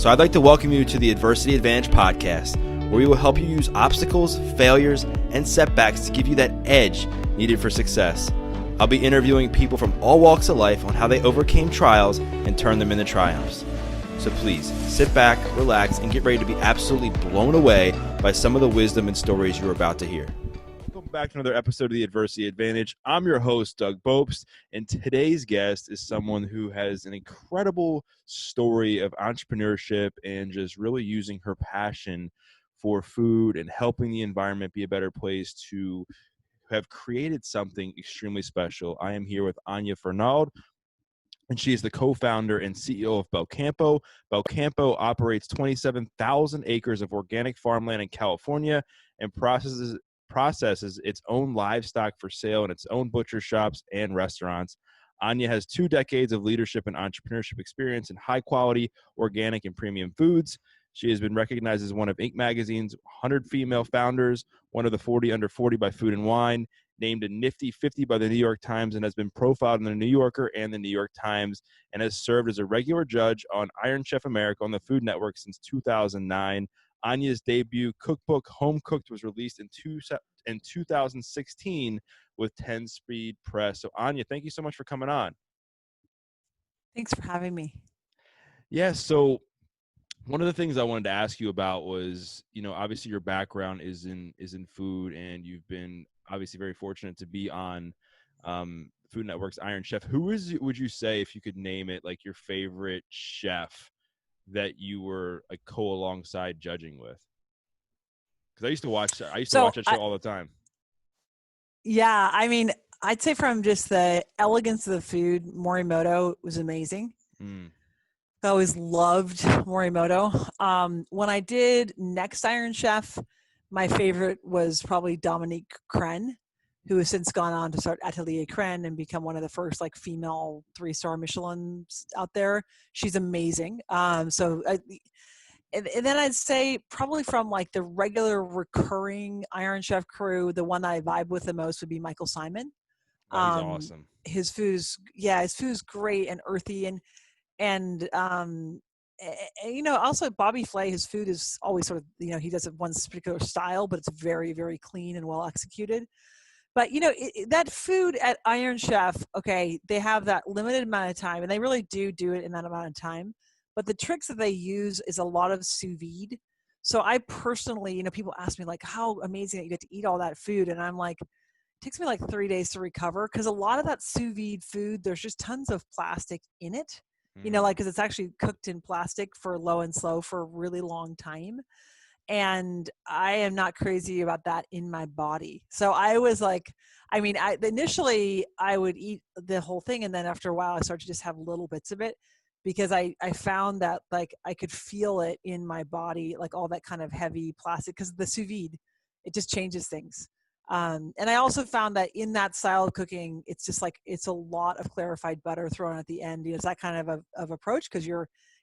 So I'd like to welcome you to the Adversity Advantage podcast, where we will help you use obstacles, failures, and setbacks to give you that edge needed for success. I'll be interviewing people from all walks of life on how they overcame trials and turned them into triumphs. So please sit back, relax, and get ready to be absolutely blown away by some of the wisdom and stories you're about to hear. Welcome back to another episode of the Adversity Advantage. I'm your host, Doug Bopst, and today's guest is someone who has an incredible story of entrepreneurship and just really using her passion for food and helping the environment be a better place to have created something extremely special. I am here with Anya Fernald, and she is the co-founder and CEO of Belcampo. Belcampo operates 27,000 acres of organic farmland in California and processes its own livestock for sale in its own butcher shops and restaurants. Anya has 2 decades of leadership and entrepreneurship experience in high-quality, organic, and premium foods. She has been recognized as one of Inc. magazine's 100 female founders, one of the 40 under 40 by Food and Wine, named a Nifty 50 by the New York Times, and has been profiled in the New Yorker and the New York Times, and has served as a regular judge on Iron Chef America on the Food Network since 2009. Anya's debut cookbook, Home Cooked, was released in 2016 with 10 Speed Press. So Anya, thank you so much for coming on. Thanks for having me. Yeah, so one of the things I wanted to ask you about was, obviously your background is in food, and you've been obviously very fortunate to be on Food Network's Iron Chef. Would you say, if you could name it, like your favorite chef that you were like alongside judging with? Because I used to watch that show all the time. Yeah, I mean, I'd say from just the elegance of the food, Morimoto was amazing. I always loved Morimoto. When I did Next Iron Chef, my favorite was probably Dominique Crenn, who has since gone on to start Atelier Crenn and become one of the first like female 3-star Michelins out there. She's amazing. And then I'd say probably from like the regular recurring Iron Chef crew, the one that I vibe with the most would be Michael Simon. He's awesome. His food is great and earthy also Bobby Flay, his food is always sort of, he does it one particular style, but it's very, very clean and well executed. But, that food at Iron Chef, okay, they have that limited amount of time, and they really do it in that amount of time. But the tricks that they use is a lot of sous vide. So I personally, people ask me like, how amazing that you get to eat all that food. And I'm like, it takes me like 3 days to recover, because a lot of that sous vide food, there's just tons of plastic in it. Because it's actually cooked in plastic for low and slow for a really long time. And I am not crazy about that in my body. So I was like, initially I would eat the whole thing. And then after a while, I started to just have little bits of it, because I found that like I could feel it in my body, like all that kind of heavy plastic, because the sous vide, it just changes things. And I also found that in that style of cooking, it's just like, it's a lot of clarified butter thrown at the end. It's that kind of approach, because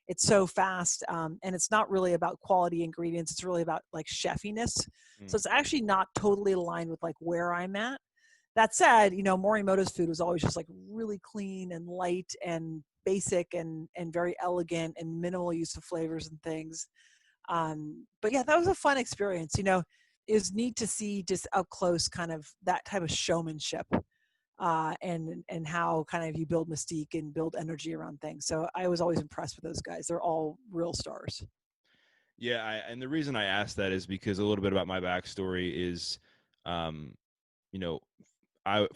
it's so fast. And it's not really about quality ingredients. It's really about like chefiness. So it's actually not totally aligned with like where I'm at. That said, Morimoto's food was always just like really clean and light and basic and very elegant and minimal use of flavors and things. But yeah, that was a fun experience. It was neat to see just up close kind of that type of showmanship and how kind of you build mystique and build energy around things. So I was always impressed with those guys. They're all real stars. Yeah, and the reason I asked that is because a little bit about my backstory is,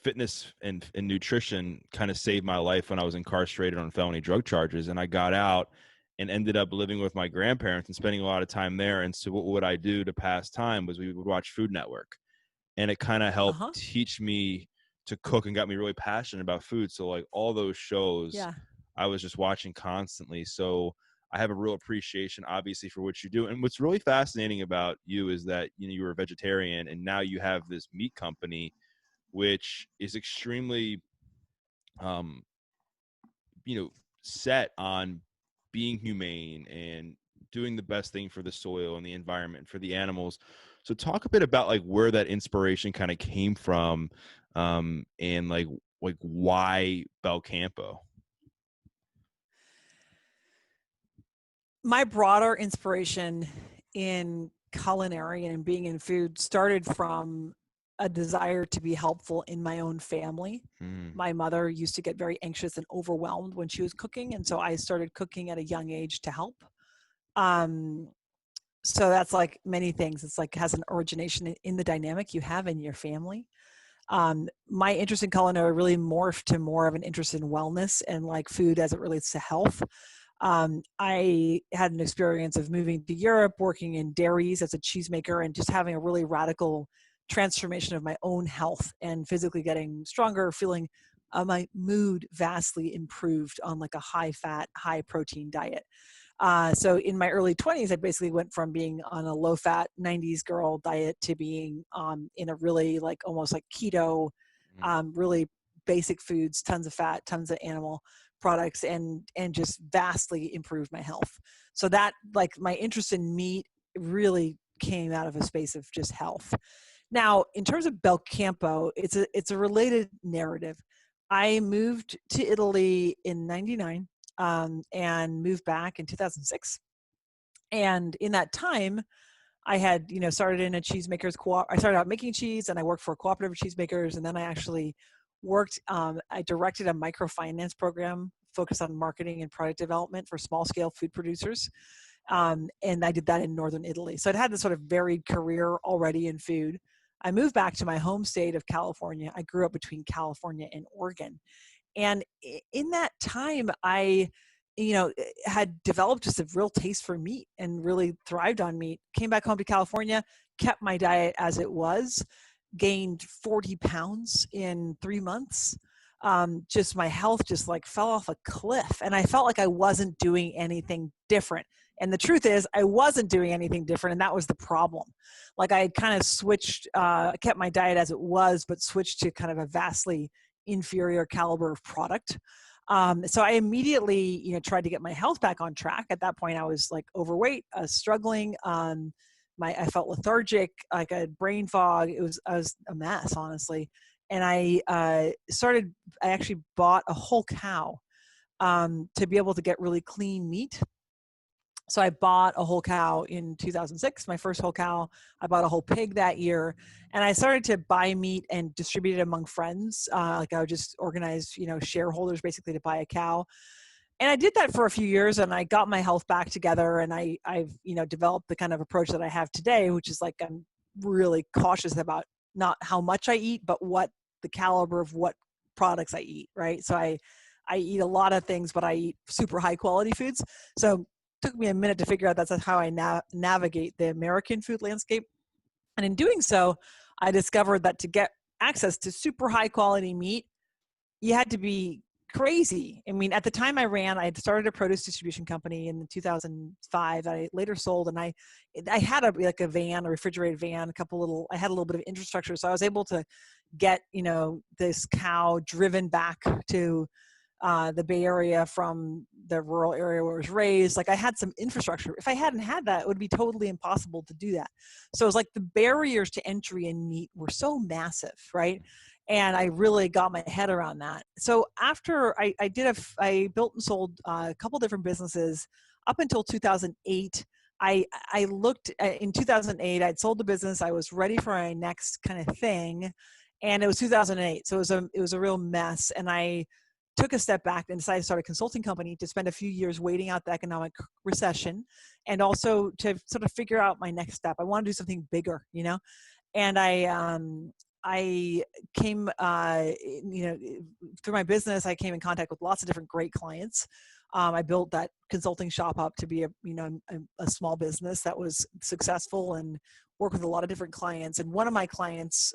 fitness and nutrition kind of saved my life when I was incarcerated on felony drug charges, and I got out and ended up living with my grandparents and spending a lot of time there. And so what would I do to pass time was we would watch Food Network, and it kind of helped teach me to cook and got me really passionate about food. So like all those shows, I was just watching constantly. So I have a real appreciation, obviously, for what you do. And what's really fascinating about you is that, you were a vegetarian, and now you have this meat company, which is extremely, set on being humane and doing the best thing for the soil and the environment, for the animals. So talk a bit about like where that inspiration kind of came from, and like why Belcampo? my broader inspiration in culinary and being in food started from a desire to be helpful in my own family. Mm. My mother used to get very anxious and overwhelmed when she was cooking, and so I started cooking at a young age to help. Um, so that's like many things. It's like has an origination in the dynamic you have in your family. My interest in culinary really morphed to more of an interest in wellness and like food as it relates to health. I had an experience of moving to Europe, working in dairies as a cheesemaker, and just having a really radical transformation of my own health and physically getting stronger, feeling my mood vastly improved on like a high fat, high protein diet. So in my early 20s, I basically went from being on a low fat 90s girl diet to being in a really like almost like keto, Mm. really basic foods, tons of fat, tons of animal products, and just vastly improved my health. So that like my interest in meat really came out of a space of just health. Now, in terms of Belcampo, it's a related narrative. I moved to Italy in '99 and moved back in 2006. And in that time, I had, started in a cheesemakers co-op. I started out making cheese, and I worked for a cooperative of cheesemakers, and then I actually worked. I directed a microfinance program focused on marketing and product development for small scale food producers, and I did that in northern Italy. So I'd had this sort of varied career already in food. I moved back to my home state of California. I grew up between California and Oregon, and in that time, I, had developed just a real taste for meat and really thrived on meat. Came back home to California, kept my diet as it was, gained 40 pounds in 3 months. Just my health just like fell off a cliff, and I felt like I wasn't doing anything different. And the truth is, I wasn't doing anything different, and that was the problem. Like I had kind of switched, kept my diet as it was, but switched to kind of a vastly inferior caliber of product. So I immediately, tried to get my health back on track. At that point, I was like overweight, struggling. I felt lethargic, like I had brain fog. I was a mess, honestly. And I actually bought a whole cow to be able to get really clean meat. So I bought a whole cow in 2006, my first whole cow. I bought a whole pig that year, and I started to buy meat and distribute it among friends. Like I would just organize, shareholders basically to buy a cow. And I did that for a few years, and I got my health back together, and I've developed the kind of approach that I have today, which is like I'm really cautious about not how much I eat, but what the caliber of what products I eat, right? So I eat a lot of things, but I eat super high quality foods. So took me a minute to figure out that's how I navigate the American food landscape. And in doing so, I discovered that to get access to super high quality meat, you had to be crazy. I mean, at the time I had started a produce distribution company in 2005 that I later sold. And I had a refrigerated van, I had a little bit of infrastructure. So I was able to get, this cow driven back to the Bay Area from the rural area where it was raised. Like I had some infrastructure. If I hadn't had that, it would be totally impossible to do that. So it was like the barriers to entry in meat were so massive, right? And I really got my head around that. So after I built and sold a couple different businesses up until 2008. I looked in 2008, I'd sold the business. I was ready for my next kind of thing. And it was 2008. So it was a real mess. And I took a step back and decided to start a consulting company to spend a few years waiting out the economic recession, and also to sort of figure out my next step. I want to do something bigger, and I came, through my business, I came in contact with lots of different great clients. I built that consulting shop up to be a small business that was successful and worked with a lot of different clients. And one of my clients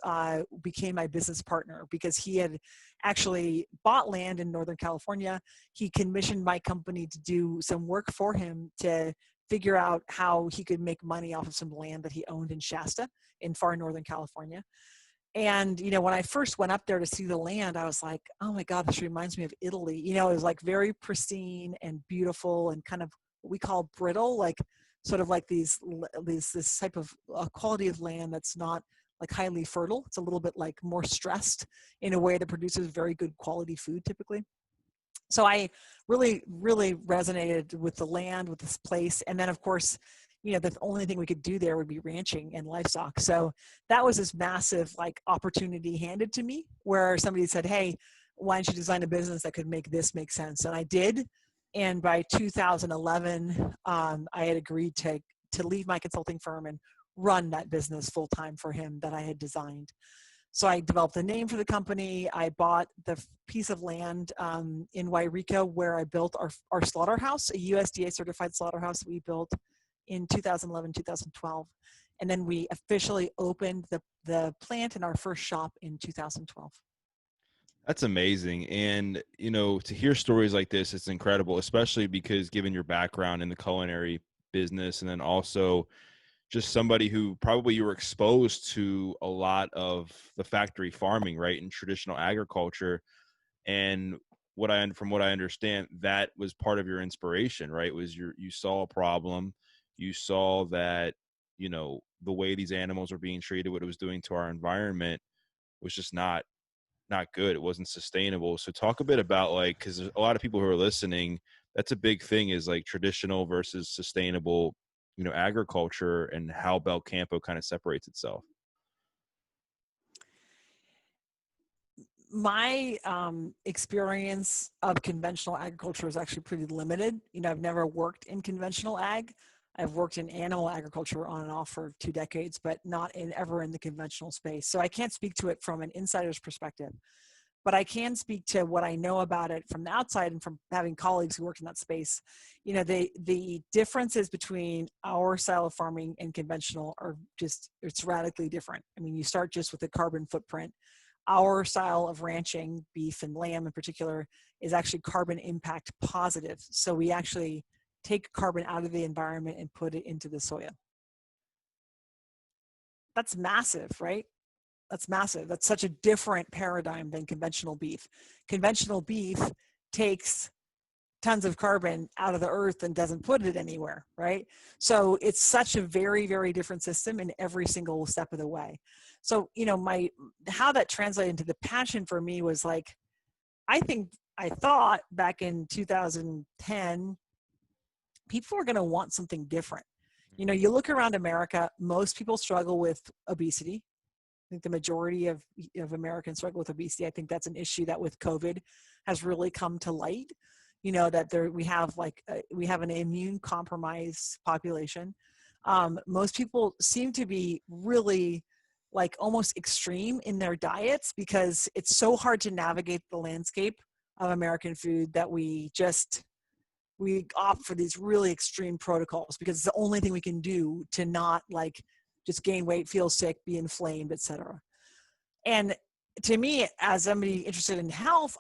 became my business partner because he had actually bought land in Northern California. He commissioned my company to do some work for him to figure out how he could make money off of some land that he owned in Shasta in far Northern California. And, when I first went up there to see the land, I was like, oh my God, this reminds me of Italy. It was like very pristine and beautiful and kind of what we call brittle, like sort of like this type of quality of land that's not like highly fertile. It's a little bit like more stressed in a way that produces very good quality food typically. So I really, really resonated with the land, with this place. And then of course, the only thing we could do there would be ranching and livestock. So that was this massive like opportunity handed to me where somebody said, hey, why don't you design a business that could make this make sense? And I did. And by 2011, I had agreed to leave my consulting firm and run that business full time for him that I had designed. So I developed a name for the company. I bought the piece of land in Wairika where I built our slaughterhouse, a USDA certified slaughterhouse that we built in 2011, 2012. And then we officially opened the plant in our first shop in 2012. That's amazing. And, to hear stories like this, it's incredible, especially because given your background in the culinary business, and then also just somebody who probably you were exposed to a lot of the factory farming, right, and traditional agriculture. And from what I understand, that was part of your inspiration, right? You saw a problem, you saw that, the way these animals are being treated, what it was doing to our environment was just not good. It wasn't sustainable. So talk a bit about because there's a lot of people who are listening, that's a big thing is like traditional versus sustainable, agriculture and how Belcampo kind of separates itself. My experience of conventional agriculture is actually pretty limited. I've never worked in conventional ag. I've worked in animal agriculture on and off for 2 decades, but not ever in the conventional space. So I can't speak to it from an insider's perspective, but I can speak to what I know about it from the outside and from having colleagues who work in that space. The differences between our style of farming and conventional are it's radically different. I mean, you start just with the carbon footprint. Our style of ranching, beef and lamb in particular, is actually carbon impact positive. So we actually take carbon out of the environment and put it into the soil. That's massive, right? That's massive. That's such a different paradigm than conventional beef. Conventional beef takes tons of carbon out of the earth and doesn't put it anywhere, right? So it's such a very, very different system in every single step of the way. So, how that translated into the passion for me was like, I thought back in 2010, people are going to want something different. You look around America, most people struggle with obesity. I think the majority of Americans struggle with obesity. I think that's an issue that with COVID has really come to light. That we have an immune compromised population. Most people seem to be really like almost extreme in their diets because it's so hard to navigate the landscape of American food that we opt for these really extreme protocols because it's the only thing we can do to not just gain weight, feel sick, be inflamed, etc. And to me, as somebody interested in health,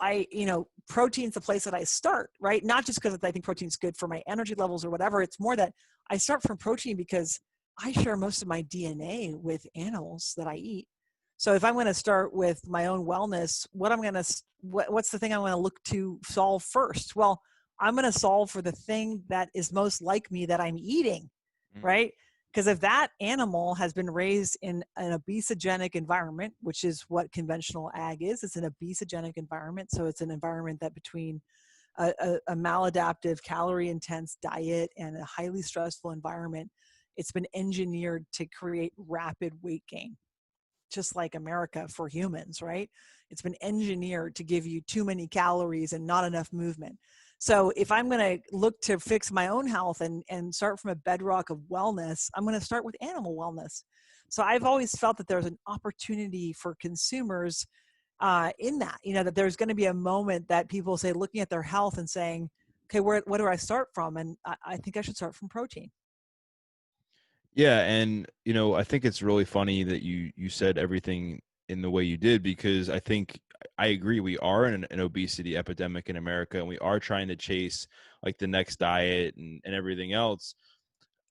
protein's the place that I start, right? Not just because I think protein's good for my energy levels or whatever. It's more that I start from protein because I share most of my DNA with animals that I eat. So if I'm going to start with my own wellness, what's the thing I'm going to look to solve first? Well, I'm going to solve for the thing that is most like me that I'm eating, right? Because if that animal has been raised in an obesogenic environment, which is what conventional ag is, it's an obesogenic environment. So it's an environment that between a maladaptive, calorie-intense diet and a highly stressful environment, it's been engineered to create rapid weight gain, just like America for humans, right? It's been engineered to give you too many calories and not enough movement. So if I'm going to look to fix my own health and start from a bedrock of wellness, I'm going to start with animal wellness. So I've always felt that there's an opportunity for consumers in that, that there's going to be a moment that people say, looking at their health and saying, okay, what do I start from? And I think I should start from protein. Yeah. And, I think it's really funny that you said everything in the way you did, because I think I agree. We are in an obesity epidemic in America, and we are trying to chase like the next diet and everything else.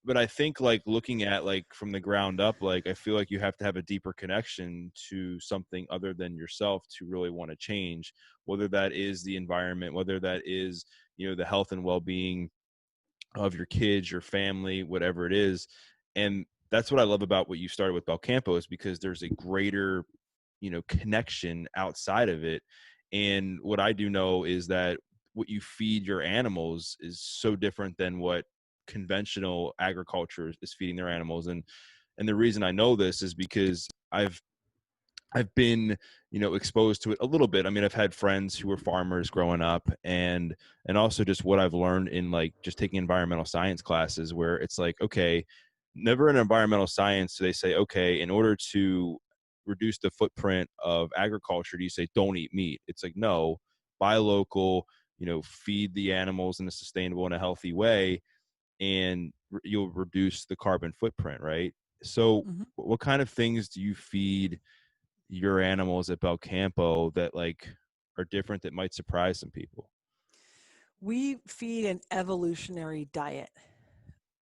But I think looking at from the ground up, I feel like you have to have a deeper connection to something other than yourself to really want to change, whether that is the environment, whether that is, the health and well-being of your kids, your family, whatever it is. And that's what I love about what you started with Belcampo, is because there's a greater, connection outside of it. And what I do know is that what you feed your animals is so different than what conventional agriculture is feeding their animals. And the reason I know this is because I've been, exposed to it a little bit. I mean, I've had friends who were farmers growing up, and also just what I've learned in like just taking environmental science classes, where it's like, okay, never in environmental science do they say, okay, in order to reduce the footprint of agriculture, do you say don't eat meat? It's like, no, buy local, feed the animals in a sustainable and a healthy way, and you'll reduce the carbon footprint, right? So Mhm. what kind of things do you feed your animals at Belcampo that like are different, that might surprise some people? We feed an evolutionary diet,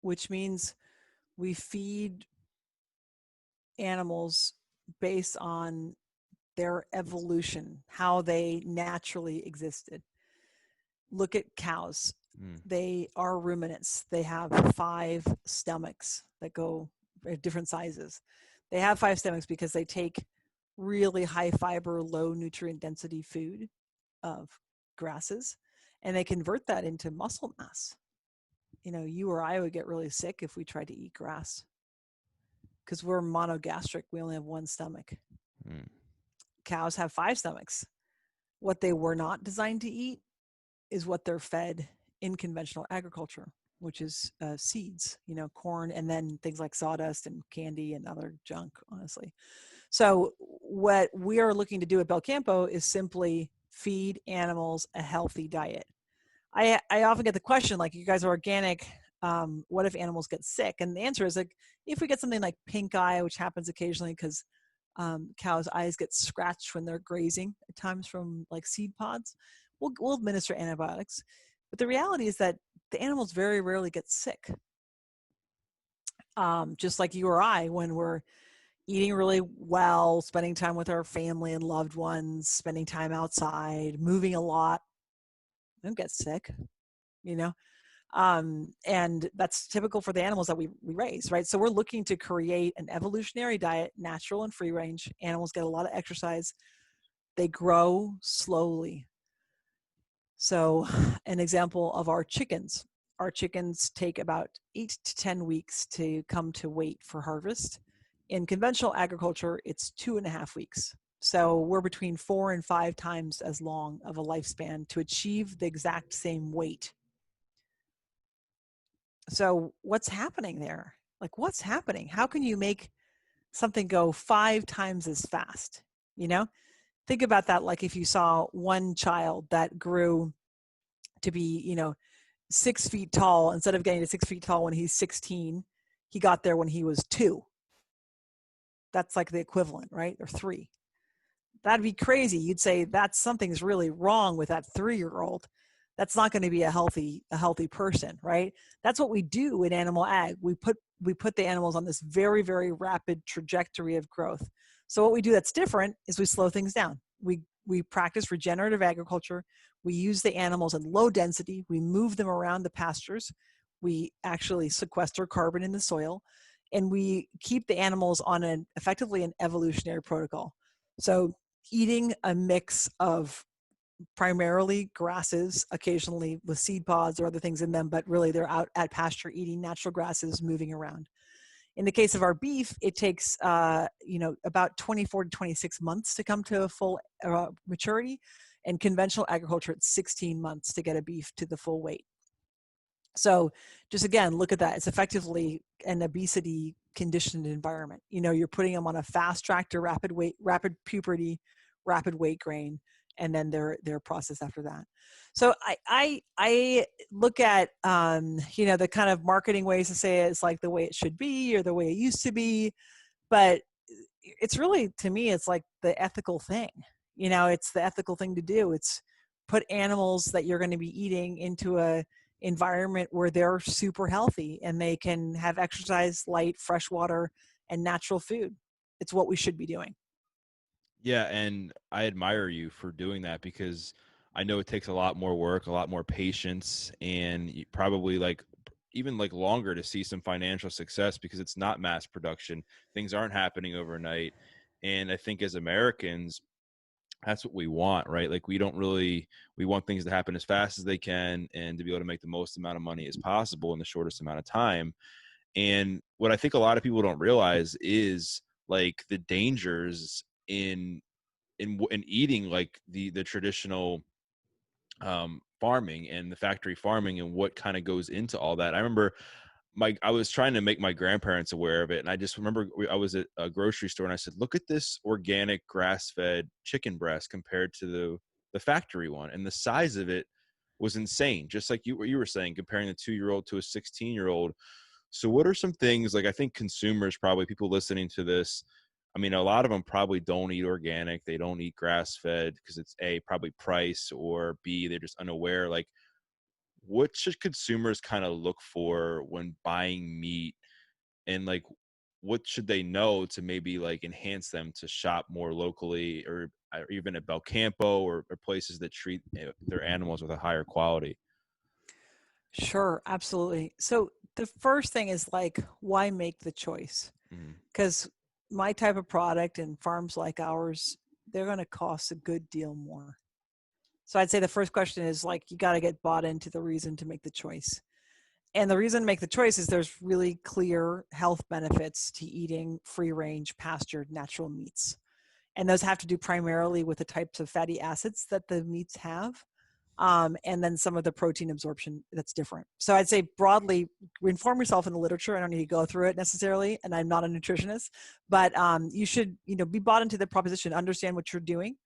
which means we feed animals based on their evolution, how they naturally existed. Look at cows. Mm. They are ruminants. They have 5 stomachs that go at different sizes. They have 5 stomachs because they take really high fiber, low nutrient density food of grasses, and they convert that into muscle mass. You or I would get really sick if we tried to eat grass because we're monogastric. We only have one stomach. Mm. Cows have 5 stomachs. What they were not designed to eat is what they're fed in conventional agriculture, which is seeds, corn, and then things like sawdust and candy and other junk, honestly. So what we are looking to do at Belcampo is simply feed animals a healthy diet. I often get the question, like, you guys are organic, what if animals get sick? And the answer is, like, if we get something like pink eye, which happens occasionally because cows' eyes get scratched when they're grazing at times from like seed pods, we'll administer antibiotics. But the reality is that the animals very rarely get sick. Just like you or I, when we're eating really well, spending time with our family and loved ones, spending time outside, moving a lot, we don't get sick, you know? And that's typical for the animals that we raise, right? So we're looking to create an evolutionary diet, natural and free range. Animals get a lot of exercise. They grow slowly. So an example of our chickens take about 8 to 10 weeks to come to weight for harvest. In conventional agriculture, it's 2.5 weeks. So we're between 4 and 5 times as long of a lifespan to achieve the exact same weight. So what's happening there? Like, what's happening? How can you make something go 5 times as fast? Think about that. Like, if you saw one child that grew to be, 6 feet tall, instead of getting to 6 feet tall when he's 16, he got there when he was 2. That's like the equivalent, right? Or 3. That'd be crazy. You'd say that something's really wrong with that 3-year-old. That's not going to be a healthy person, right? That's what we do in animal ag. We put the animals on this very, very rapid trajectory of growth. So what we do that's different is we slow things down. We practice regenerative agriculture. We use the animals in low density. We move them around the pastures. We actually sequester carbon in the soil, and we keep the animals on effectively an evolutionary protocol. So eating a mix of primarily grasses, occasionally with seed pods or other things in them, but really they're out at pasture eating natural grasses, moving around. In the case of our beef, it takes about 24 to 26 months to come to a full maturity. And conventional agriculture, it's 16 months to get a beef to the full weight. So just again, look at that. It's effectively an obesity conditioned environment. You're putting them on a fast track to rapid puberty, rapid weight gain, and then their process after that. So I look at the kind of marketing ways to say it's like the way it should be or the way it used to be, but it's really, to me, it's like the ethical thing. It's the ethical thing to do. It's put animals that you're going to be eating into a environment where they're super healthy and they can have exercise, light, fresh water, and natural food. It's what we should be doing. Yeah, and I admire you for doing that, because I know it takes a lot more work, a lot more patience, and probably like even like longer to see some financial success, because it's not mass production. Things aren't happening overnight. And I think as Americans, that's what we want, right? Like we want things to happen as fast as they can and to be able to make the most amount of money as possible in the shortest amount of time. And what I think a lot of people don't realize is like the dangers in eating like the traditional farming and the factory farming and what kind of goes into all that. I remember I was trying to make my grandparents aware of it. And I just remember I was at a grocery store and I said, look at this organic grass-fed chicken breast compared to the factory one. And the size of it was insane. Just like you were saying, comparing the 2-year-old to a 16-year-old. So what are some things, like I think consumers, probably people listening to this, I mean, a lot of them probably don't eat organic. They don't eat grass-fed because it's A, probably price, or B, they're just unaware. Like, what should consumers kind of look for when buying meat, and like what should they know to maybe like enhance them to shop more locally, or even at Belcampo, or places that treat their animals with a higher quality? Sure, absolutely. So the first thing is like, why make the choice? Mm, Because my type of product and farms like ours, they're going to cost a good deal more. So I'd say the first question is like, you got to get bought into the reason to make the choice. And the reason to make the choice is there's really clear health benefits to eating free range, pastured, natural meats. And those have to do primarily with the types of fatty acids that the meats have. And then some of the protein absorption that's different. So I'd say broadly, inform yourself in the literature. I don't need to go through it necessarily, and I'm not a nutritionist, but you should, be bought into the proposition, understand what you're doing,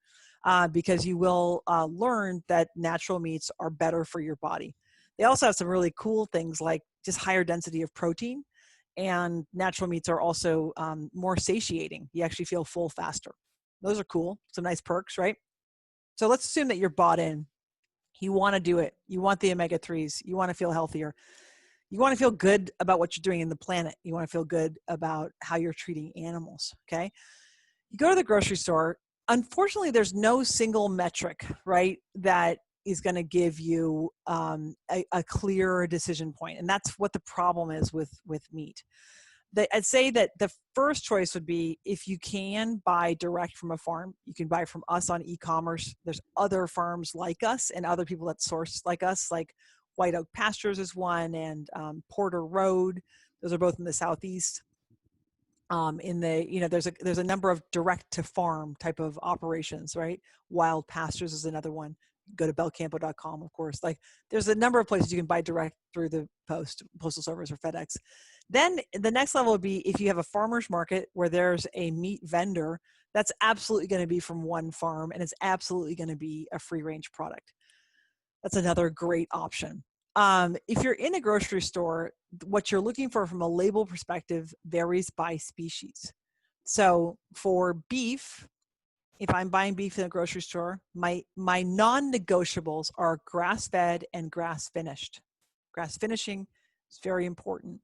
because you will learn that natural meats are better for your body. They also have some really cool things like just higher density of protein, and natural meats are also more satiating. You actually feel full faster. Those are cool. Some nice perks, right? So let's assume that you're bought in. You want to do it. You want the omega-3s. You want to feel healthier. You want to feel good about what you're doing in the planet. You want to feel good about how you're treating animals, okay? You go to the grocery store. Unfortunately, there's no single metric, right, that is going to give you a clear decision point. And that's what the problem is with meat. I'd say that the first choice would be, if you can buy direct from a farm, you can buy from us on e-commerce. There's other farms like us and other people that source like us, like White Oak Pastures is one, and Porter Road. Those are both in the Southeast. There's a number of direct to farm type of operations, right? Wild Pastures is another one. Go to belcampo.com, of course. Like, there's a number of places you can buy direct through the postal service or FedEx. Then the next level would be, if you have a farmer's market where there's a meat vendor, that's absolutely going to be from one farm, and it's absolutely going to be a free range product. That's another great option. If you're in a grocery store, what you're looking for from a label perspective varies by species. So for beef, if I'm buying beef in a grocery store, my non-negotiables are grass-fed and grass-finished. Grass finishing is very important.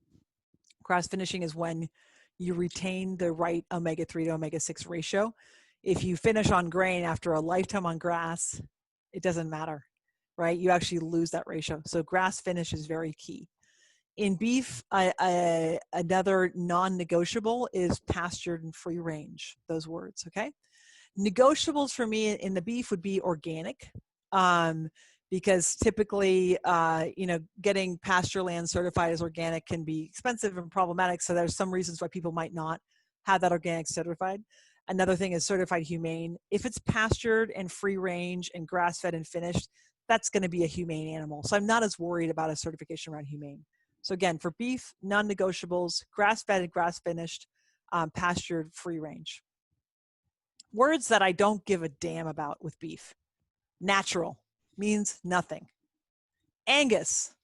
Grass finishing is when you retain the right omega-3 to omega-6 ratio. If you finish on grain after a lifetime on grass, it doesn't matter, right? You actually lose that ratio. So grass finish is very key. In beef, another non-negotiable is pastured and free range, those words, okay? Negotiables for me in the beef would be organic, because typically, getting pasture land certified as organic can be expensive and problematic. So there's some reasons why people might not have that organic certified. Another thing is certified humane. If it's pastured and free range and grass-fed and finished, that's going to be a humane animal. So I'm not as worried about a certification around humane. So again, for beef, non-negotiables, grass-fed and grass-finished, pastured, free range. Words that I don't give a damn about with beef. Natural means nothing. Angus,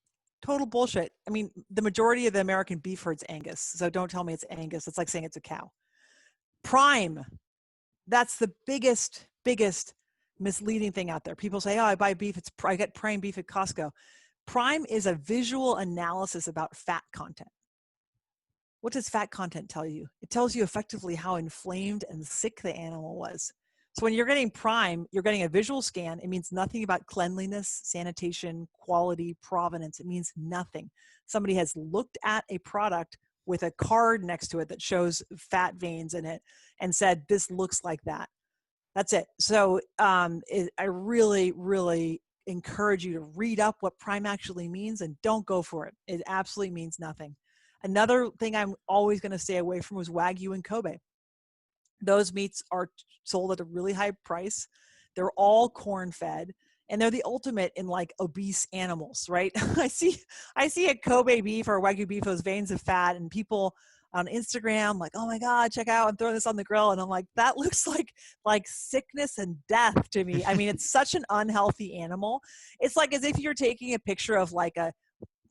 total bullshit. I mean, the majority of the American beef herd's Angus, so don't tell me it's Angus. It's like saying it's a cow. Prime, that's the biggest misleading thing out there. People say, oh, I buy beef, I get prime beef at Costco. Prime is a visual analysis about fat content. What does fat content tell you? It tells you effectively how inflamed and sick the animal was. So when you're getting prime, you're getting a visual scan. It means nothing about cleanliness, sanitation, quality, provenance. It means nothing. Somebody has looked at a product with a card next to it that shows fat veins in it and said, this looks like that. That's it. So I really, really encourage you to read up what prime actually means and don't go for it. It absolutely means nothing. Another thing I'm always going to stay away from was Wagyu and Kobe. Those meats are sold at a really high price. They're all corn fed, and they're the ultimate in like obese animals, right? I see a Kobe beef or Wagyu beef, those veins of fat, and people on Instagram like, oh my God, check out, I'm throwing this on the grill. And I'm like, that looks like sickness and death to me. I mean, it's such an unhealthy animal. It's like as if you're taking a picture of like a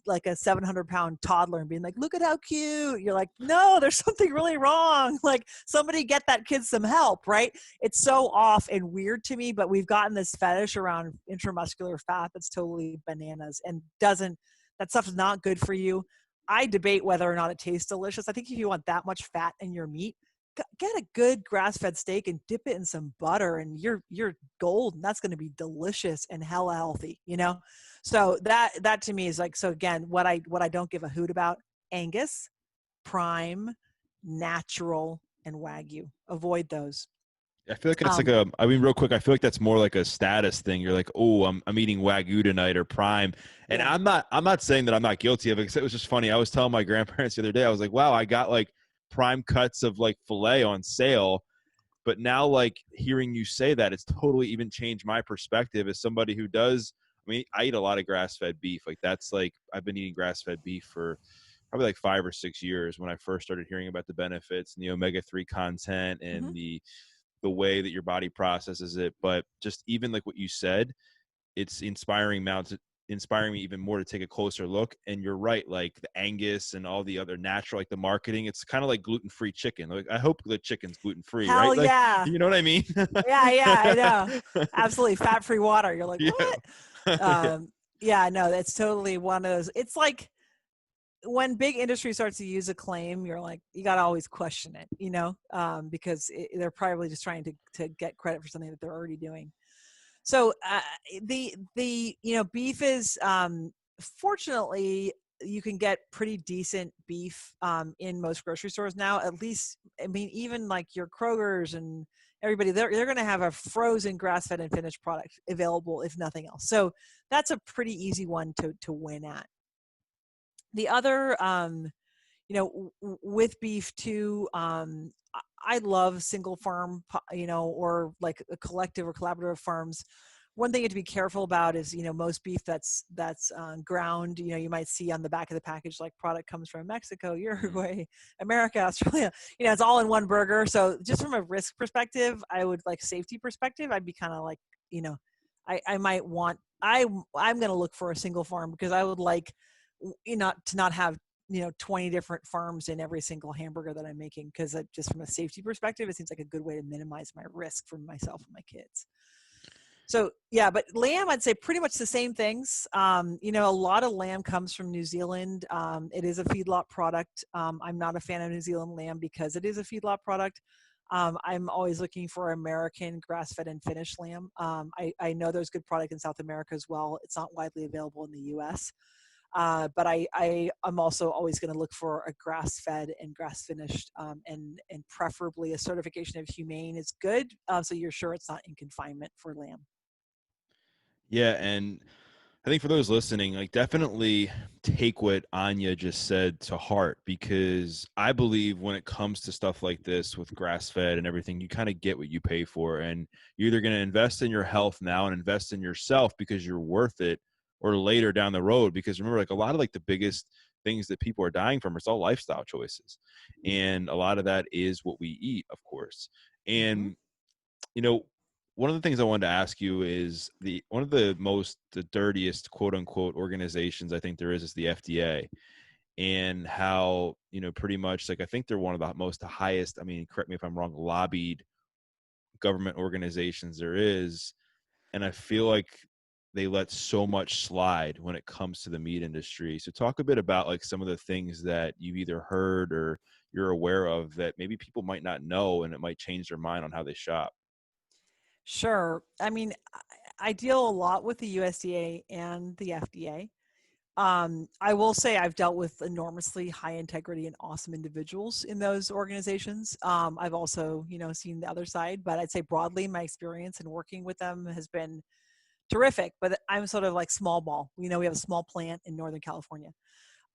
700-pound toddler and being like, look at how cute. You're like, no, there's something really wrong. Like, somebody get that kid some help, right? It's so off and weird to me, but we've gotten this fetish around intramuscular fat that's totally bananas and that stuff's not good for you. I debate whether or not it tastes delicious. I think if you want that much fat in your meat, get a good grass-fed steak and dip it in some butter and you're golden. That's going to be delicious and hella healthy, you know? So that to me is like, so again, what I don't give a hoot about: Angus, prime, natural, and Wagyu. Avoid those. I feel like it's like I mean, real quick, I feel like that's more like a status thing. You're like, oh, I'm eating Wagyu tonight or prime. And Yeah. I'm not saying that I'm not guilty of it, because it was just funny. I was telling my grandparents the other day, I was like, wow, I got like prime cuts of like filet on sale. But now, like, hearing you say that, it's totally even changed my perspective as somebody who does. I mean, I eat a lot of grass-fed beef. Like, that's like, I've been eating grass-fed beef for probably like 5 or 6 years when I first started hearing about the benefits and the omega-3 content Mm-hmm. and the way that your body processes it. But just even like what you said, it's inspiring me even more to take a closer look. And you're right, like the Angus and all the other natural, like the marketing, it's kind of like gluten-free chicken. Like, I hope the chicken's gluten-free, Hell right? Like, yeah. you know what I mean? Yeah, I know. Absolutely. Fat-free water. You're like, Yeah. what? Yeah. Yeah, no, that's totally one of those. It's like when big industry starts to use a claim, you're like, you got to always question it, you know, because they're probably just trying to get credit for something that they're already doing. So beef is, fortunately, you can get pretty decent beef in most grocery stores now. At least, I mean, even like your Kroger's and everybody, they're going to have a frozen grass-fed and finished product available, if nothing else. So that's a pretty easy one to win at. The other, with beef too, I love single farm, or like a collective or collaborative farms. One thing you have to be careful about is, most beef that's ground, you might see on the back of the package, like product comes from Mexico, Uruguay, America, Australia, it's all in one burger. So just from a risk perspective, safety perspective, I'd be kind of like, I might want, I'm going to look for a single farm, because I would like, to not have 20 different farms in every single hamburger that I'm making, because just from a safety perspective, it seems like a good way to minimize my risk for myself and my kids. So yeah, but lamb, I'd say pretty much the same things. A lot of lamb comes from New Zealand. It is a feedlot product. I'm not a fan of New Zealand lamb because it is a feedlot product. I'm always looking for American grass-fed and finished lamb. I know there's good product in South America as well. It's not widely available in the US. But I'm also always going to look for a grass-fed and grass-finished, and preferably a certification of humane is good, so you're sure it's not in confinement for lamb. Yeah, and I think for those listening, like, definitely take what Anya just said to heart, because I believe when it comes to stuff like this with grass-fed and everything, you kind of get what you pay for, and you're either going to invest in your health now and invest in yourself because you're worth it, or later down the road, because remember, like, a lot of like the biggest things that people are dying from, it's all lifestyle choices, and a lot of that is what we eat, of course. Mm-hmm. And one of the things I wanted to ask you is one of the dirtiest, quote unquote, organizations I think there is the FDA, and how, pretty much, like, I think they're one of the highest, I mean, correct me if I'm wrong, lobbied government organizations there is. And I feel like they let so much slide when it comes to the meat industry. So talk a bit about like some of the things that you've either heard or you're aware of that maybe people might not know, and it might change their mind on how they shop. Sure. I mean, I deal a lot with the USDA and the FDA. I will say I've dealt with enormously high integrity and awesome individuals in those organizations. I've also, seen the other side, but I'd say broadly my experience in working with them has been terrific. But I'm sort of like small ball. We have a small plant in Northern California.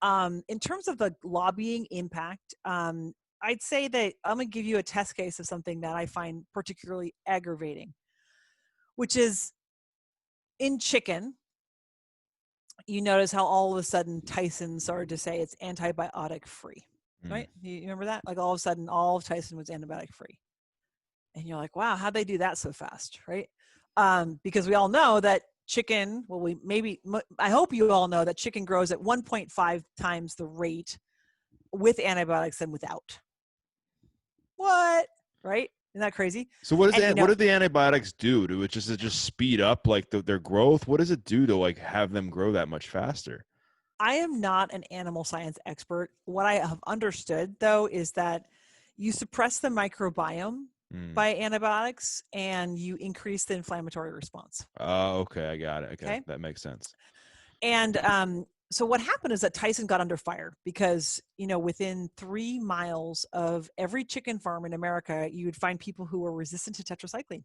In terms of the lobbying impact, I'd say that I'm going to give you a test case of something that I find particularly aggravating, which is in chicken. You notice how all of a sudden Tyson started to say it's antibiotic free, right? You remember that? Like all of a sudden, all of Tyson was antibiotic free. And you're like, wow, how'd they do that so fast, right? Because we all know that chicken, I hope you all know that chicken grows at 1.5 times the rate with antibiotics than without. What? Right? Isn't that crazy? So what do the antibiotics do? Do it just speed up like their growth? What does it do to like have them grow that much faster? I am not an animal science expert. What I have understood though is that you suppress the microbiome by antibiotics and you increase the inflammatory response. Oh, okay. I got it. Okay. That makes sense. And so what happened is that Tyson got under fire because, within 3 miles of every chicken farm in America, you would find people who were resistant to tetracycline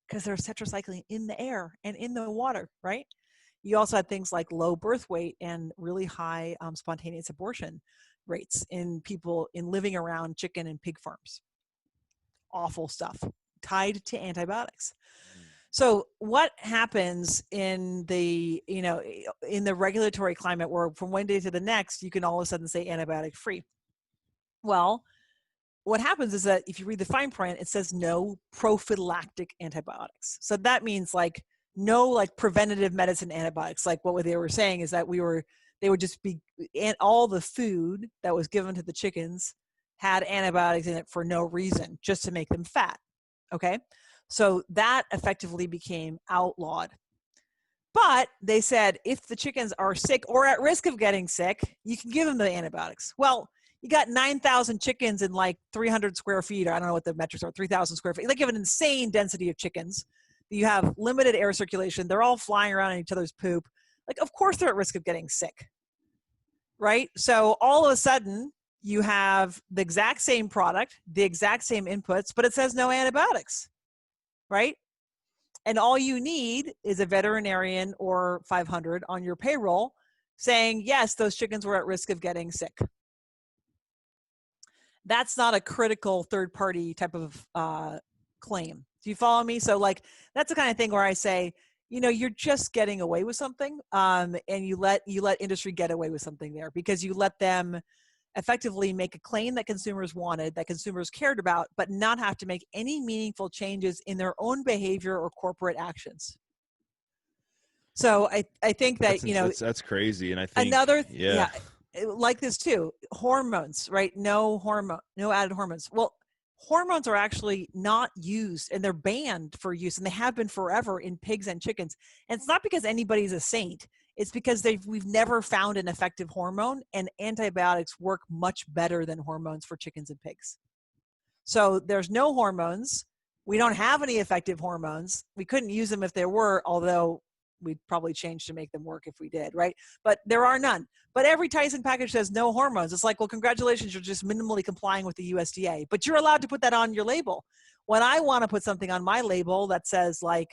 because there's tetracycline in the air and in the water, right? You also had things like low birth weight and really high spontaneous abortion rates in people in living around chicken and pig farms. Awful stuff tied to antibiotics. So what happens in the, in the regulatory climate where from one day to the next, you can all of a sudden say antibiotic free? Well, what happens is that if you read the fine print, it says no prophylactic antibiotics. So that means like no like preventative medicine antibiotics. Like what they were saying is that they would just be, and all the food that was given to the chickens had antibiotics in it for no reason, just to make them fat. Okay. So that effectively became outlawed. But they said if the chickens are sick or at risk of getting sick, you can give them the antibiotics. Well, you got 9,000 chickens in like 300 square feet, or I don't know what the metrics are, 3,000 square feet. Like you have an insane density of chickens. You have limited air circulation. They're all flying around in each other's poop. Like, of course they're at risk of getting sick, right? So all of a sudden, you have the exact same product, the exact same inputs, but it says no antibiotics. Right? And all you need is a veterinarian or 500 on your payroll saying, yes, those chickens were at risk of getting sick. That's not a critical third party type of claim. Do you follow me? So like, that's the kind of thing where I say, you're just getting away with something. And you let industry get away with something there because you let them effectively make a claim that consumers wanted, that consumers cared about, but not have to make any meaningful changes in their own behavior or corporate actions. So I think that, that's crazy. And I think like this too, hormones, right? No added hormones. Well, hormones are actually not used and they're banned for use and they have been forever in pigs and chickens. And it's not because anybody's a saint. It's because we've never found an effective hormone and antibiotics work much better than hormones for chickens and pigs. So there's no hormones. We don't have any effective hormones. We couldn't use them if there were, although we'd probably change to make them work if we did, right? But there are none. But every Tyson package says no hormones. It's like, well, congratulations, you're just minimally complying with the USDA. But you're allowed to put that on your label. When I want to put something on my label that says like,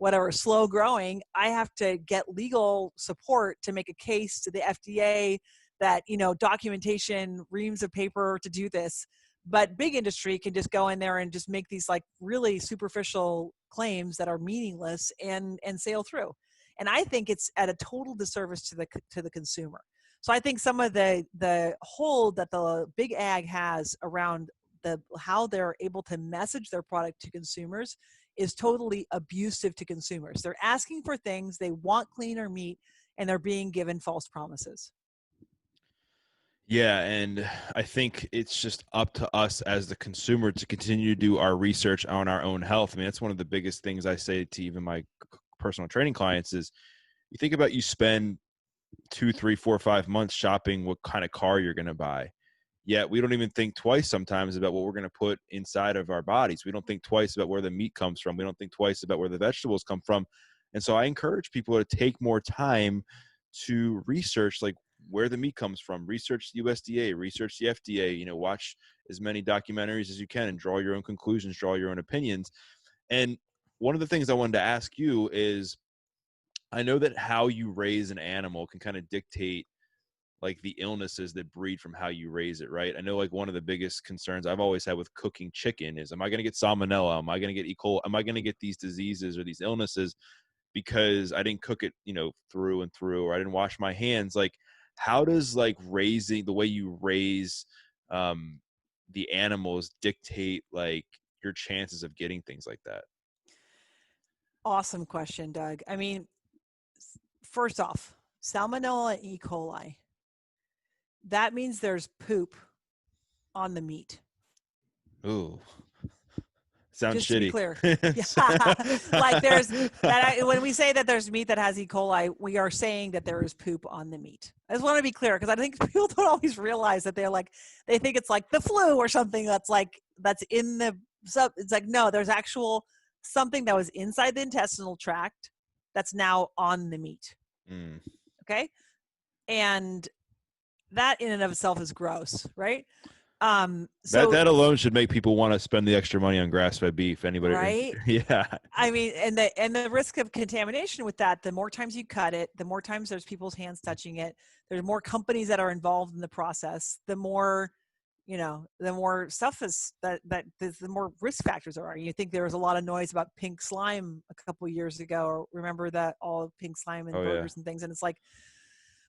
whatever, slow growing, I have to get legal support to make a case to the FDA that, documentation, reams of paper to do this. But big industry can just go in there and just make these like really superficial claims that are meaningless and sail through. And I think it's at a total disservice to the consumer. So I think some of the hold that the big ag has around how they're able to message their product to consumers is totally abusive to consumers. They're asking for things, they want cleaner meat, and they're being given false promises. Yeah, and I think it's just up to us as the consumer to continue to do our research on our own health. I mean, that's one of the biggest things I say to even my personal training clients is you think about you spend 2, 3, 4, 5 months shopping what kind of car you're going to buy. Yet we don't even think twice sometimes about what we're going to put inside of our bodies. We don't think twice about where the meat comes from. We don't think twice about where the vegetables come from. And so I encourage people to take more time to research like where the meat comes from, research the USDA, research the FDA, you know, watch as many documentaries as you can and draw your own conclusions, draw your own opinions. And one of the things I wanted to ask you is, I know that how you raise an animal can kind of dictate like the illnesses that breed from how you raise it, right? I know like one of the biggest concerns I've always had with cooking chicken is, am I going to get salmonella? Am I going to get E. coli? Am I going to get these diseases or these illnesses because I didn't cook it, you know, through and through, or I didn't wash my hands? Like, how does like raising, the way you raise the animals dictate like your chances of getting things like that? Awesome question, Doug. I mean, first off, salmonella and E. coli, that means there's poop on the meat. Ooh, sounds Just shitty. to be clear. Yeah. Like there's that, when we say that there's meat that has E. coli, we are saying that there is poop on the meat. I just want to be clear, because I think people don't always realize that they think it's like the flu or something that's in the sub. It's like, no, there's actual something that was inside the intestinal tract that's now on the meat. Mm. Okay. And that in and of itself is gross, right? So that alone should make people want to spend the extra money on grass-fed beef. Anybody? right? Yeah. I mean, and the risk of contamination with that, the more times you cut it, the more times there's people's hands touching it, there's more companies that are involved in the process, the more, you know, the more stuff is the more risk factors there are. You think there was a lot of noise about pink slime a couple of years ago, or remember that, all of pink slime in burgers and things. And it's like,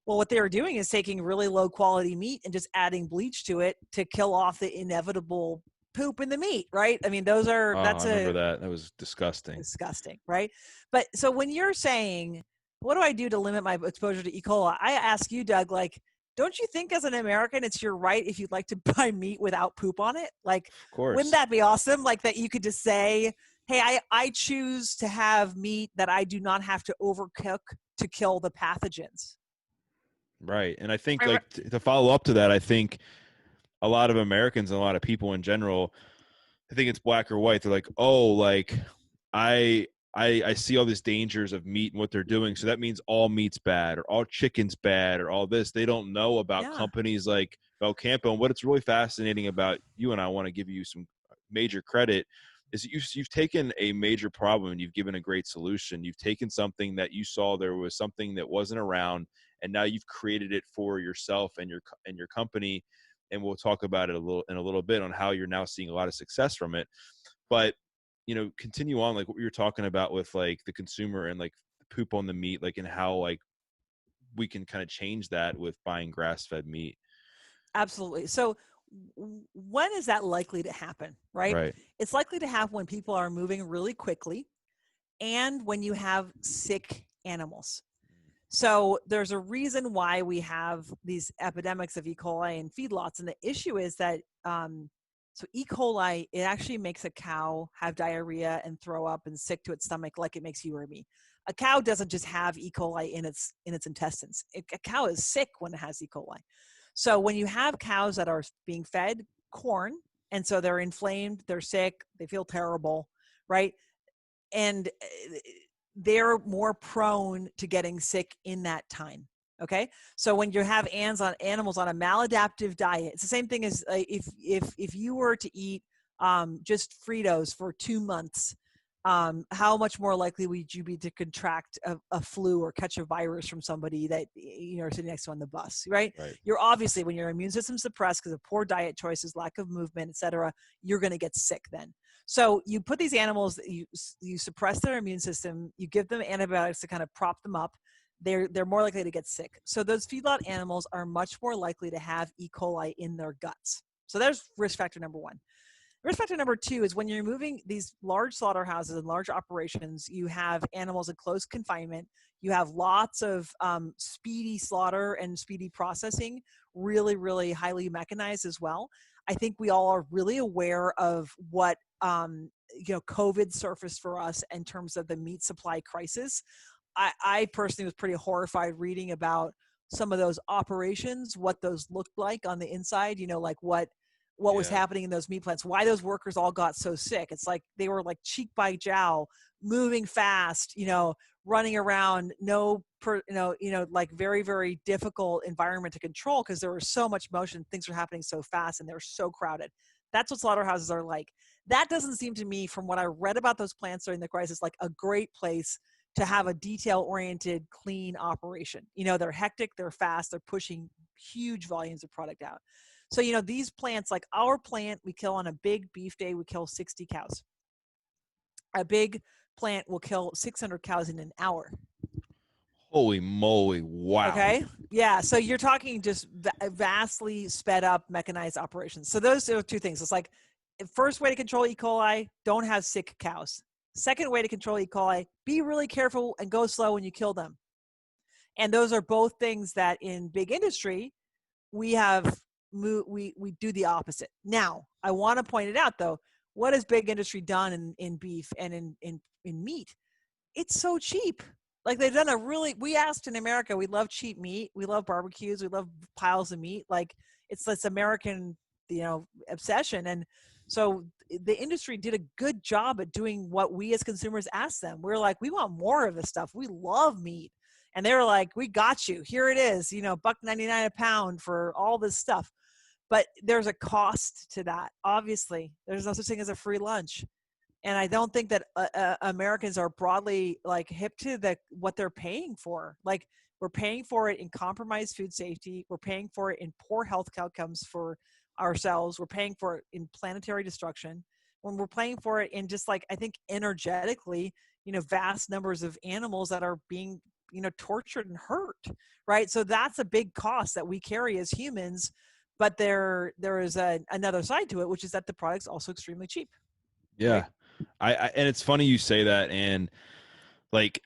well, what they were doing is taking really low quality meat and just adding bleach to it to kill off the inevitable poop in the meat, right? I mean, I remember that. That was disgusting. Disgusting, right? But so when you're saying, what do I do to limit my exposure to E. coli? I ask you, Doug, like, don't you think as an American, it's your right if you'd like to buy meat without poop on it? Like, of course. Wouldn't that be awesome? Like that you could just say, hey, I choose to have meat that I do not have to overcook to kill the pathogens. Right. And I think like to follow up to that, I think a lot of Americans and a lot of people in general, I think it's black or white. They're like, oh, like I see all these dangers of meat and what they're doing. So that means all meat's bad or all chicken's bad or all this. They don't know about companies like Belcampo. And what it's really fascinating about you, and I want to give you some major credit, is you've taken a major problem and you've given a great solution. You've taken something that you saw there was something that wasn't around, and now you've created it for yourself and your company. And we'll talk about it in a little bit on how you're now seeing a lot of success from it. But, you know, continue on like what you're talking about with like the consumer and like poop on the meat, like, and how like we can kind of change that with buying grass-fed meat. Absolutely. So when is that likely to happen, right? It's likely to happen when people are moving really quickly and when you have sick animals. So there's a reason why we have these epidemics of E. coli and feedlots. And the issue is that, so E. coli, it actually makes a cow have diarrhea and throw up and sick to its stomach like it makes you or me. A cow doesn't just have E. coli in its intestines. A cow is sick when it has E. coli. So when you have cows that are being fed corn, and so they're inflamed, they're sick, they feel terrible, right? And they're more prone to getting sick in that time. Okay. So when you have animals on a maladaptive diet, it's the same thing as if you were to eat just Fritos for 2 months, how much more likely would you be to contract a flu or catch a virus from somebody that you're sitting next to on the bus, right? You're obviously, when your immune system's suppressed because of poor diet choices, lack of movement, et cetera, you're going to get sick then. So you put these animals, you suppress their immune system, you give them antibiotics to kind of prop them up. They're more likely to get sick. So those feedlot animals are much more likely to have E. coli in their guts. So there's risk factor number one. Risk factor number two is when you're moving these large slaughterhouses and large operations, you have animals in close confinement. You have lots of speedy slaughter and speedy processing, really, really highly mechanized as well. I think we all are really aware of what COVID surfaced for us in terms of the meat supply crisis. I personally was pretty horrified reading about some of those operations, what those looked like on the inside, like what was happening in those meat plants, why those workers all got so sick. It's like they were like cheek by jowl, moving fast, running around, no like very, very difficult environment to control because there was so much motion. Things are happening so fast and they're so crowded. That's what slaughterhouses are like. That doesn't seem to me, from what I read about those plants during the crisis, like a great place to have a detail-oriented, clean operation. They're hectic, they're fast, they're pushing huge volumes of product out. So, these plants, like our plant, we kill on a big beef day, we kill 60 cows. A big plant will kill 600 cows in an hour. Holy moly. Wow. Okay. Yeah. So you're talking just vastly sped up mechanized operations. So those are two things. It's like, first way to control E. coli, don't have sick cows. Second way to control E. coli, be really careful and go slow when you kill them. And those are both things that in big industry, we do the opposite. Now, I want to point it out though. What has big industry done in beef and in meat? It's so cheap. Like they've done we asked in America, we love cheap meat. We love barbecues. We love piles of meat. Like it's this American, obsession. And so the industry did a good job at doing what we as consumers asked them. We're like, we want more of this stuff. We love meat. And they were like, we got you. Here it is, $1.99 a pound for all this stuff. But there's a cost to that. Obviously, there's no such thing as a free lunch. And I don't think that Americans are broadly like hip to what they're paying for. Like we're paying for it in compromised food safety. We're paying for it in poor health outcomes for ourselves. We're paying for it in planetary destruction. When we're paying for it in just like, I think energetically, vast numbers of animals that are being, tortured and hurt, right? So that's a big cost that we carry as humans. But there is another side to it, which is that the product's also extremely cheap. Yeah. Right? And it's funny you say that. And like,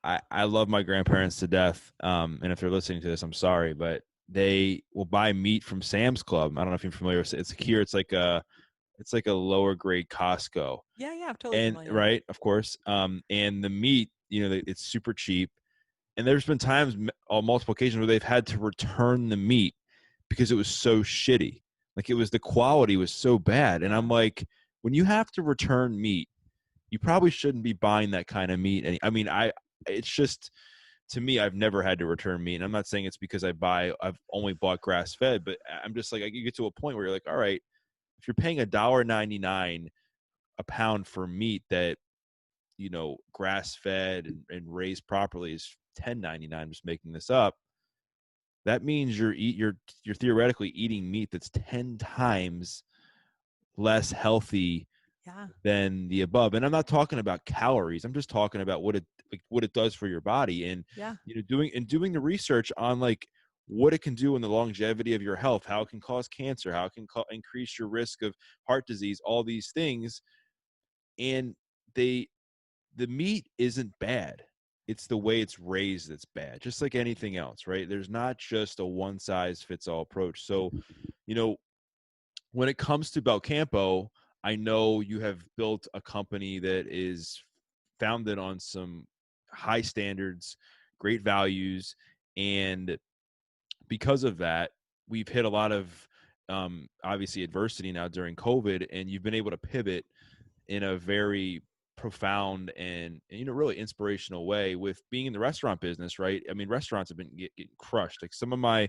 I love my grandparents to death. And if they're listening to this, I'm sorry, but they will buy meat from Sam's Club. I don't know if you're familiar with it. It's here. It's like a lower grade Costco. Yeah. I'm totally familiar. Right. Of course. And the meat, it's super cheap. And there's been times on multiple occasions where they've had to return the meat because it was so shitty. Like the quality was so bad. And I'm like, when you have to return meat, you probably shouldn't be buying that kind of meat. And I mean, it's just, to me, I've never had to return meat. And I'm not saying it's because I've only bought grass fed, but I'm just like, you get to a point where you're like, all right, if you're paying $1.99 a pound for meat that, grass fed and raised properly is $10.99, I'm just making this up. That means you're theoretically eating meat that's 10 times less healthy than the above. And I'm not talking about calories. I'm just talking about what it does for your body. And doing the research on like what it can do in the longevity of your health, how it can cause cancer, how it can increase your risk of heart disease, all these things. And the meat isn't bad. It's the way it's raised that's bad, just like anything else, right? There's not just a one size fits all approach. So, when it comes to Belcampo, I know you have built a company that is founded on some high standards, great values. And because of that, we've hit a lot of, obviously adversity now during COVID, and you've been able to pivot in a very profound and really inspirational way with being in the restaurant business, right? I mean, restaurants have been getting crushed. Like some of my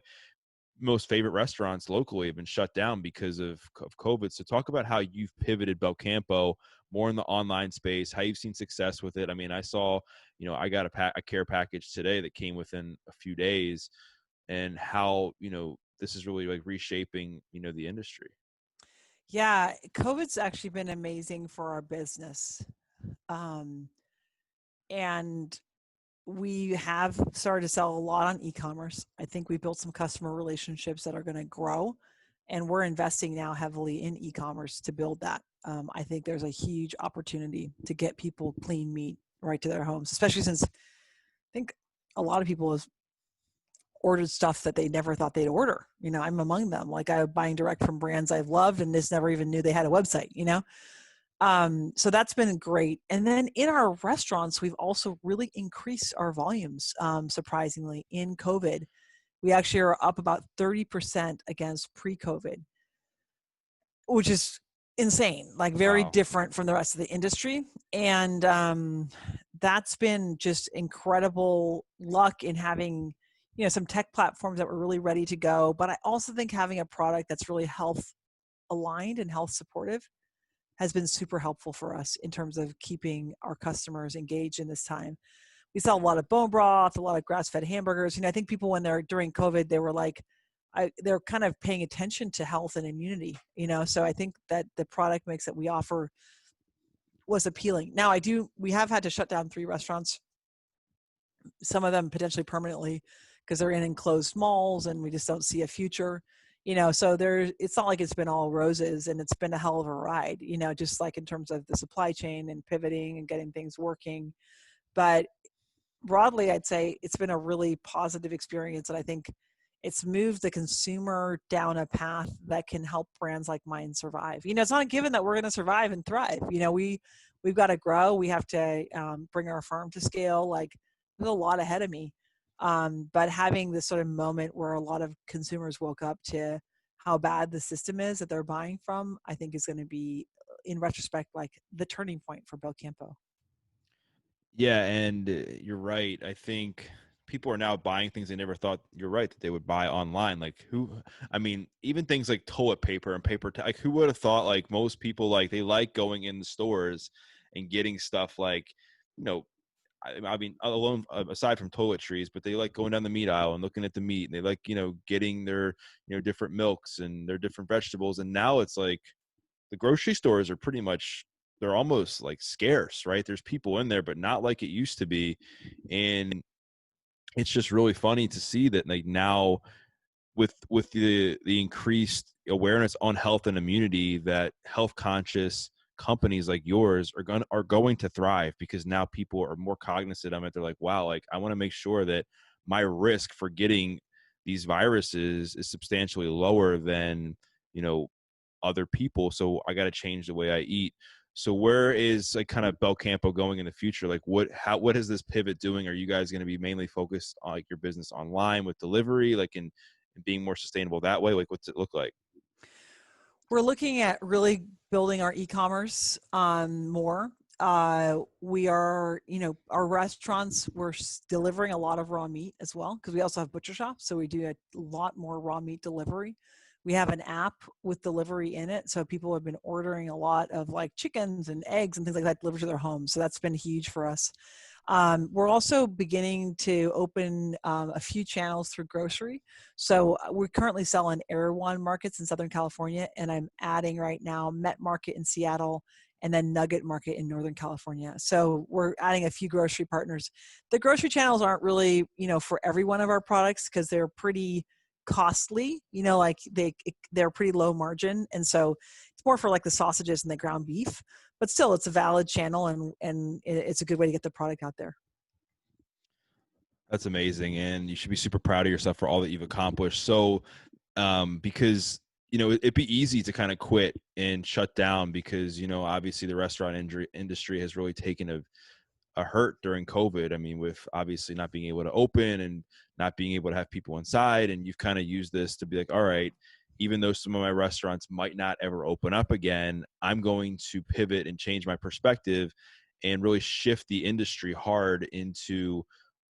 most favorite restaurants locally have been shut down because of COVID. So talk about how you've pivoted Belcampo more in the online space, how you've seen success with it. I mean, I saw, I got a care package today that came within a few days, and how, this is really like reshaping, the industry. Yeah, COVID's actually been amazing for our business. And we have started to sell a lot on e-commerce. I think we built some customer relationships that are going to grow, and we're investing now heavily in e-commerce to build that. I think there's a huge opportunity to get people clean meat right to their homes, especially since I think a lot of people have ordered stuff that they never thought they'd order. I'm among them. Like I'm buying direct from brands I've loved and just never even knew they had a website, So that's been great. And then in our restaurants, we've also really increased our volumes, surprisingly, in COVID. We actually are up about 30% against pre-COVID, which is insane, like very different from the rest of the industry. And that's been just incredible luck in having, some tech platforms that were really ready to go. But I also think having a product that's really health aligned and health supportive has been super helpful for us in terms of keeping our customers engaged in this time. We sell a lot of bone broth, a lot of grass-fed hamburgers. I think people, when they're during COVID, they were like, they're kind of paying attention to health and immunity, so I think that the product mix that we offer was appealing. Now we have had to shut down 3 restaurants, some of them potentially permanently, because they're in enclosed malls and we just don't see a future, so it's not like it's been all roses, and it's been a hell of a ride, just like in terms of the supply chain and pivoting and getting things working. But broadly, I'd say it's been a really positive experience, and I think it's moved the consumer down a path that can help brands like mine survive. It's not a given that we're going to survive and thrive. We've got to grow. We have to bring our farm to scale. Like, there's a lot ahead of me. But having this sort of moment where a lot of consumers woke up to how bad the system is that they're buying from, I think is going to be, in retrospect, like the turning point for Belcampo. Yeah, and you're right. I think people are now buying things they never thought, you're right, that they would buy online. Like even things like toilet paper and like who would have thought, like most people, like they like going in the stores and getting stuff like, aside from toiletries, but they like going down the meat aisle and looking at the meat, and they like, getting their, different milks and their different vegetables. And now it's like the grocery stores are pretty much, they're almost like scarce, right? There's people in there, but not like it used to be. And it's just really funny to see that, like, now with the increased awareness on health and immunity, that health conscious companies like yours are going to thrive, because now people are more cognizant of it. They're like, wow, like I want to make sure that my risk for getting these viruses is substantially lower than, other people. So I got to change the way I eat. So where is like kind of Belcampo going in the future? Like what is this pivot doing? Are you guys going to be mainly focused on like your business online with delivery, like in being more sustainable that way? Like what's it look like? We're looking at really building our e-commerce more. We are, our restaurants, we're delivering a lot of raw meat as well, because we also have butcher shops. So we do a lot more raw meat delivery. We have an app with delivery in it. So people have been ordering a lot of like chickens and eggs and things like that delivered to their homes. So that's been huge for us. We're also beginning to open a few channels through grocery. So we currently sell in Erewhon markets in Southern California, and I'm adding right now Met Market in Seattle and then Nugget Market in Northern California. So we're adding a few grocery partners. The grocery channels aren't really, for every one of our products, because they're pretty costly, like they're pretty low margin. And so it's more for like the sausages and the ground beef, but still it's a valid channel, and it's a good way to get the product out there. That's amazing. And you should be super proud of yourself for all that you've accomplished. So, because, it'd be easy to kind of quit and shut down, because, obviously the restaurant industry has really taken a hurt during COVID. I mean, with obviously not being able to open and not being able to have people inside. And you've kind of used this to be like, all right, even though some of my restaurants might not ever open up again, I'm going to pivot and change my perspective and really shift the industry hard into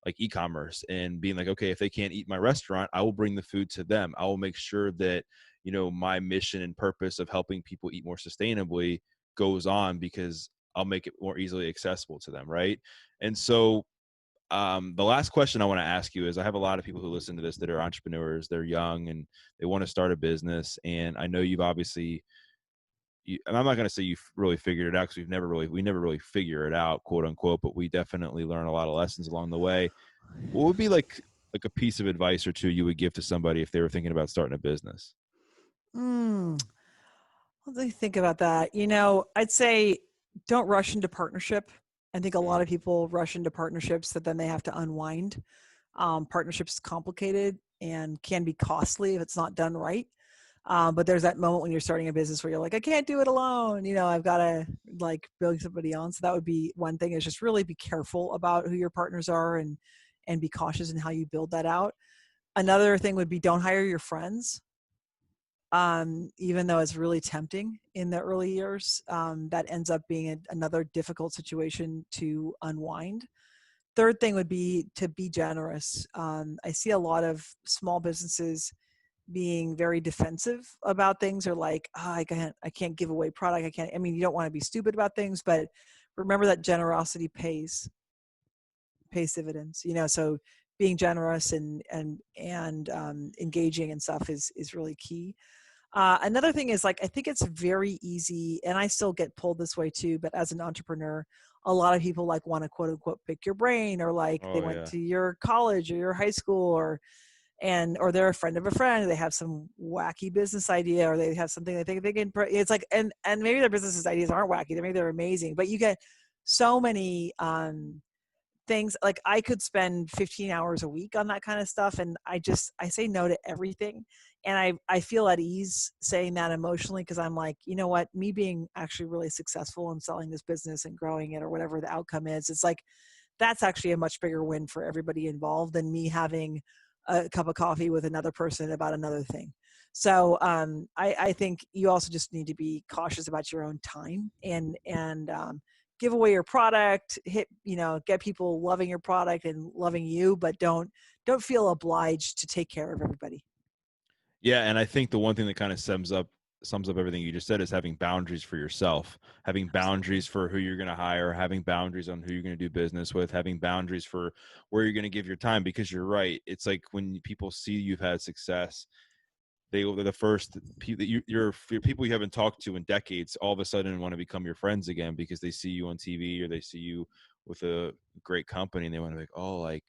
like e-commerce, and being like, okay, if they can't eat my restaurant, I will bring the food to them. I will make sure that, my mission and purpose of helping people eat more sustainably goes on, because I'll make it more easily accessible to them. Right. And so the last question I want to ask you is, I have a lot of people who listen to this that are entrepreneurs, they're young and they want to start a business. And I know you've obviously, and I'm not going to say you've really figured it out, because we never really figure it out, quote unquote, but we definitely learn a lot of lessons along the way. What would be like a piece of advice or two you would give to somebody if they were thinking about starting a business? What do you think about that? I'd say don't rush into partnership. I think a lot of people rush into partnerships that then they have to unwind. Partnerships is complicated and can be costly if it's not done right. But there's that moment when you're starting a business where you're like, I can't do it alone. I've got to like build somebody on. So that would be one thing, is just really be careful about who your partners are, and be cautious in how you build that out. Another thing would be, don't hire your friends. even though it's really tempting in the early years. That ends up being another difficult situation to unwind. Third thing would be to be generous. I see a lot of small businesses being very defensive about things, or like, oh, I can't give away product. I mean, you don't want to be stupid about things, but remember that generosity pays dividends. So being generous and engaging and stuff is really key. Another thing is, like, I think it's very easy, and I still get pulled this way too, but as an entrepreneur, a lot of people like want to quote unquote pick your brain, or like they Oh went yeah. to your college or your high school, or they're a friend of a friend. They have some wacky business idea, or they have something they think they can. It's like, and maybe their business ideas aren't wacky. Maybe they're amazing, but you get so many things. Like, I could spend 15 hours a week on that kind of stuff, and I say no to everything. And I feel at ease saying that emotionally, because I'm like, you know what, me being actually really successful in selling this business and growing it, or whatever the outcome is, it's like, that's actually a much bigger win for everybody involved than me having a cup of coffee with another person about another thing. So I think you also just need to be cautious about your own time, and give away your product, get people loving your product and loving you, but don't feel obliged to take care of everybody. Yeah, and I think the one thing that kind of sums up everything you just said is having boundaries for yourself, having boundaries for who you're going to hire, having boundaries on who you're going to do business with, having boundaries for where you're going to give your time. Because you're right, it's like when people see you've had success, they're the first people your people you haven't talked to in decades all of a sudden want to become your friends again, because they see you on TV or they see you with a great company, and they want to be like, oh, like,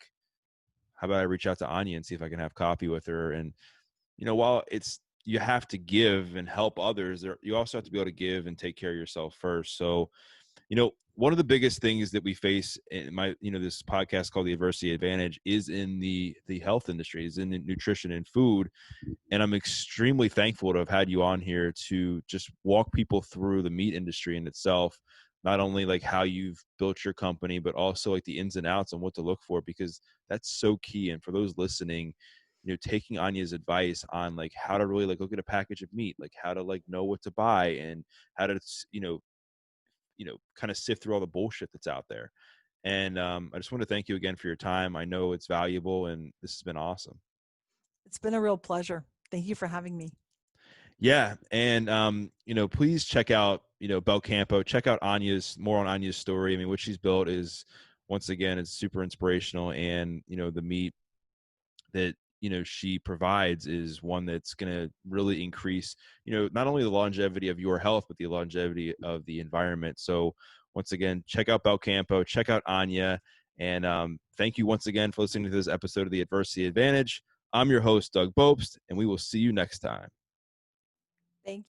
how about I reach out to Anya and see if I can have coffee with her? And while it's, you have to give and help others, you also have to be able to give and take care of yourself first. So, one of the biggest things that we face in this podcast called the Adversity Advantage is in the health industry, is in the nutrition and food. And I'm extremely thankful to have had you on here to just walk people through the meat industry in itself, not only like how you've built your company, but also like the ins and outs and what to look for, because that's so key. And for those listening, taking Anya's advice on like how to really like look at a package of meat, like how to like know what to buy, and how to, kind of sift through all the bullshit that's out there. And I just want to thank you again for your time. I know it's valuable, and this has been awesome. It's been a real pleasure. Thank you for having me. Yeah. And, please check out, Belcampo, check out more on Anya's story. I mean, what she's built is, once again, it's super inspirational. And, the meat that, she provides is one that's going to really increase, not only the longevity of your health, but the longevity of the environment. So once again, check out Belcampo, check out Anya. And thank you once again for listening to this episode of the Adversity Advantage. I'm your host, Doug Bopst, and we will see you next time. Thank you.